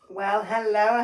Well, hello,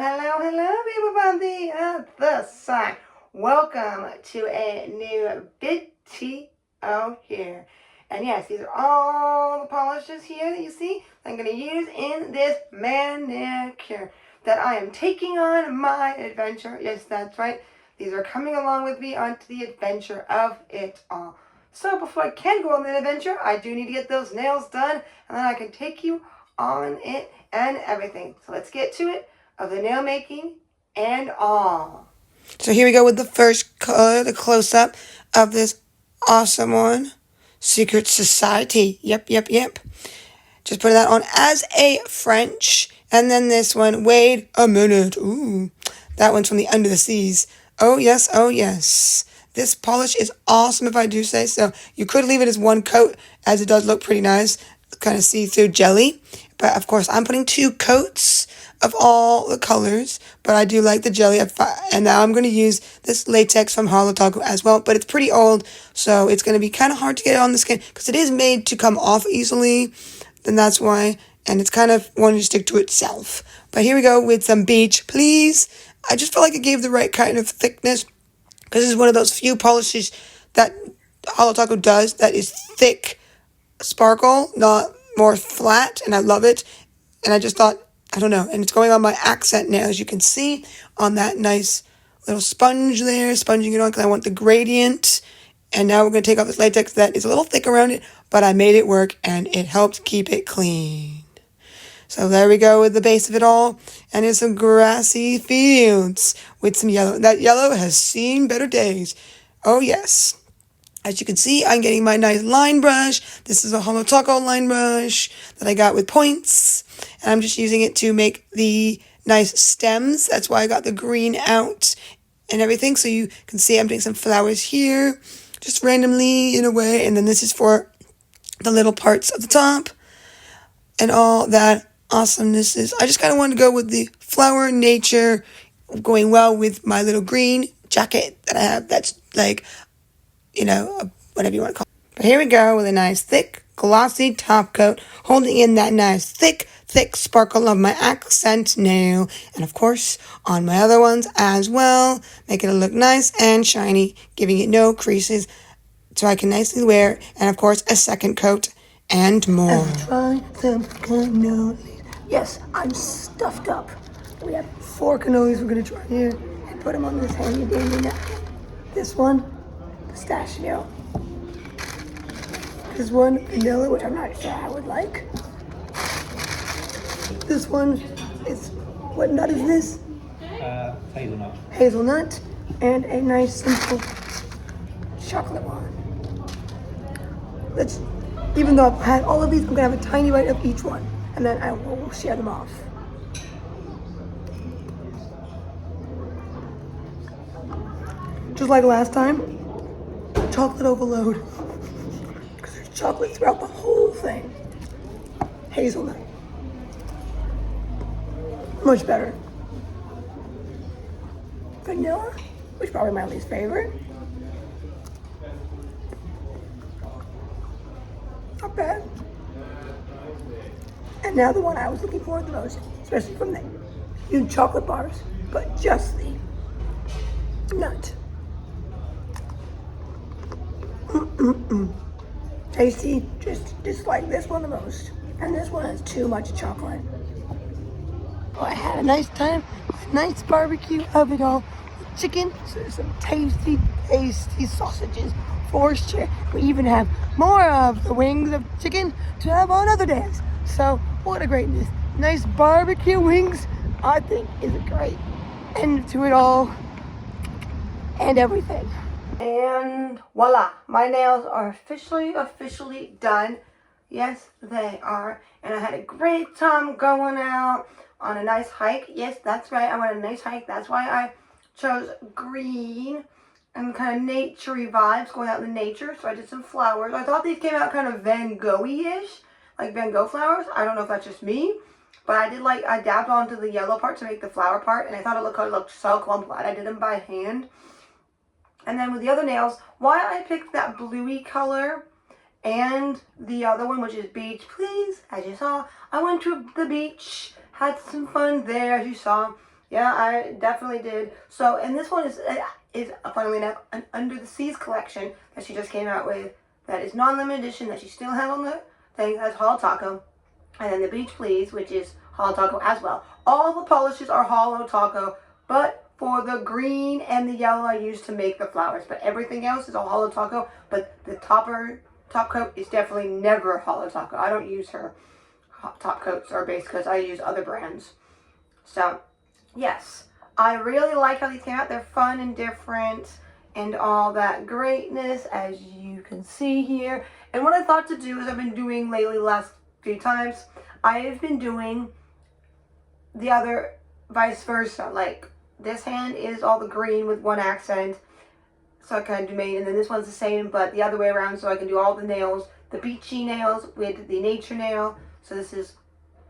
people from the other side. Welcome to a new video here. And yes, these are all the polishes here that you see I'm going to use in this manicure that I am taking on my adventure. Yes, that's right. These are coming along with me onto the adventure of it all. So before I can go on the adventure, I do need to get those nails done, and then I can take you on it and everything. So let's get to it of the nail making and all. So here we go with the first color, the close-up of this awesome one. Secret Society. Yep. Just put that on as a French. And then this one, wait a minute. Ooh, that one's from the Under the Seas. Oh yes. This polish is awesome if I do say so. You could leave it as one coat as it does look pretty nice. Kind of see-through jelly. But of course I'm putting 2 coats of all the colors. But I do like the jelly. And now I'm going to use this latex from Holo Taco as well. But it's pretty old, so it's going to be kind of hard to get it on the skin because it is made to come off easily. Then that's why. And it's kind of wanting to stick to itself. But here we go with some beach, please. I just felt like it gave the right kind of thickness. Because this is one of those few polishes that Holo Taco does that is thick sparkle, not more flat. And I love it. And I just thought, I don't know. And it's going on my accent now, as you can see, on that nice little sponge there, sponging it on because I want the gradient. And now we're going to take off this latex that is a little thick around it, but I made it work and it helped keep it clean. So there we go with the base of it all. And here's some grassy fields with some yellow. That yellow has seen better days. Oh, yes. As you can see, I'm getting my nice line brush. This is a Holo Taco line brush that I got with points. And I'm just using it to make the nice stems. That's why I got the green out and everything. So you can see I'm doing some flowers here, just randomly in a way. And then this is for the little parts of the top and all that awesomeness is. I just kind of wanted to go with the flower nature going well with my little green jacket that I have. That's like, whatever you want to call it. But here we go with a nice thick glossy top coat holding in that nice thick sparkle of my accent nail. And of course on my other ones as well, making it look nice and shiny, giving it no creases so I can nicely wear it. And of course a second coat and more. Try some cannolis. Yes, I'm stuffed up. We have 4 cannolis we're going to try here and put them on this handy dandy napkin. This one, pistachio. This one, vanilla, which I'm not sure I would like. This one is, what nut is this? Hazelnut. Hazelnut. And a nice simple chocolate one. Even though I've had all of these, I'm gonna have a tiny bite of each one. And then I will share them off. Just like last time, chocolate overload. Because there's chocolate throughout the whole thing. Hazelnut. Much better. Vanilla, which is probably my least favorite. Not bad. And now the one I was looking for the most, especially from the huge chocolate bars, but just the nut. Tasty, just like this one the most. And this one has too much chocolate. Well, I had a nice time, a nice barbecue of it all. Chicken, so there's some tasty sausages for sure. We even have more of the wings of chicken to have on other days. So what a greatness. Nice barbecue wings, I think is a great end to it all and everything. And voila, my nails are officially done. Yes, they are. And I had a great time going out on a nice hike. Yes, that's right, I went on a nice hike. That's why I chose green and kind of naturey vibes, going out in the nature. So I did some flowers. I thought these came out kind of Van Gogh-ish, like Van Gogh flowers. I don't know if that's just me, but I dabbed onto the yellow part to make the flower part, and I thought it looked so cool. I'm glad I did them by hand. And then with the other nails, why I picked that bluey color and the other one, which is beach, please, as you saw, I went to the beach, had some fun there, as you saw. Yeah, I definitely did. So, and this one is funnily enough an Under the Seas collection that she just came out with. That is non-limited edition that she still has on the thing. That's Hollow Taco, and then the Beach Please, which is Hollow Taco as well. All the polishes are Hollow Taco, but for the green and the yellow I use to make the flowers. But everything else is all Hollow Taco. But the top coat is definitely never Hollow Taco. I don't use her top coats or base coats. I use other brands. So, yes, I really like how these came out. They're fun and different and all that greatness, as you can see here. And what I thought to do is I've been doing lately, last few times, I have been doing the other vice versa. Like, this hand is all the green with one accent, so I kind of made, and then this one's the same, but the other way around, so I can do all the nails, the beachy nails with the nature nail. So this is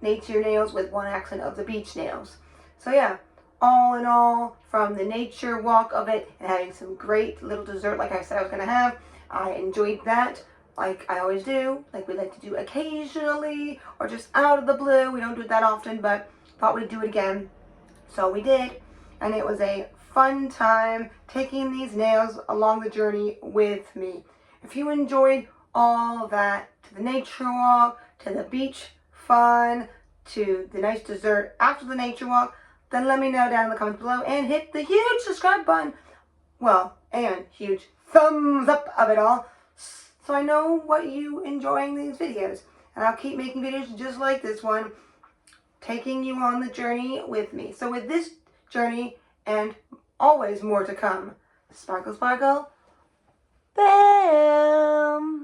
nature nails with one accent of the beach nails. So yeah, all in all, from the nature walk of it and having some great little dessert like I said I was going to have, I enjoyed that like I always do, like we like to do occasionally or just out of the blue. We don't do it that often, but thought we'd do it again. So we did, and it was a fun time taking these nails along the journey with me. If you enjoyed all that, to the nature walk, to the beach fun, to the nice dessert after the nature walk, then let me know down in the comments below and hit the huge subscribe button. Well, and huge thumbs up of it all, so I know what you enjoying these videos. And I'll keep making videos just like this one, taking you on the journey with me. So with this journey and always more to come, sparkle, sparkle, bam!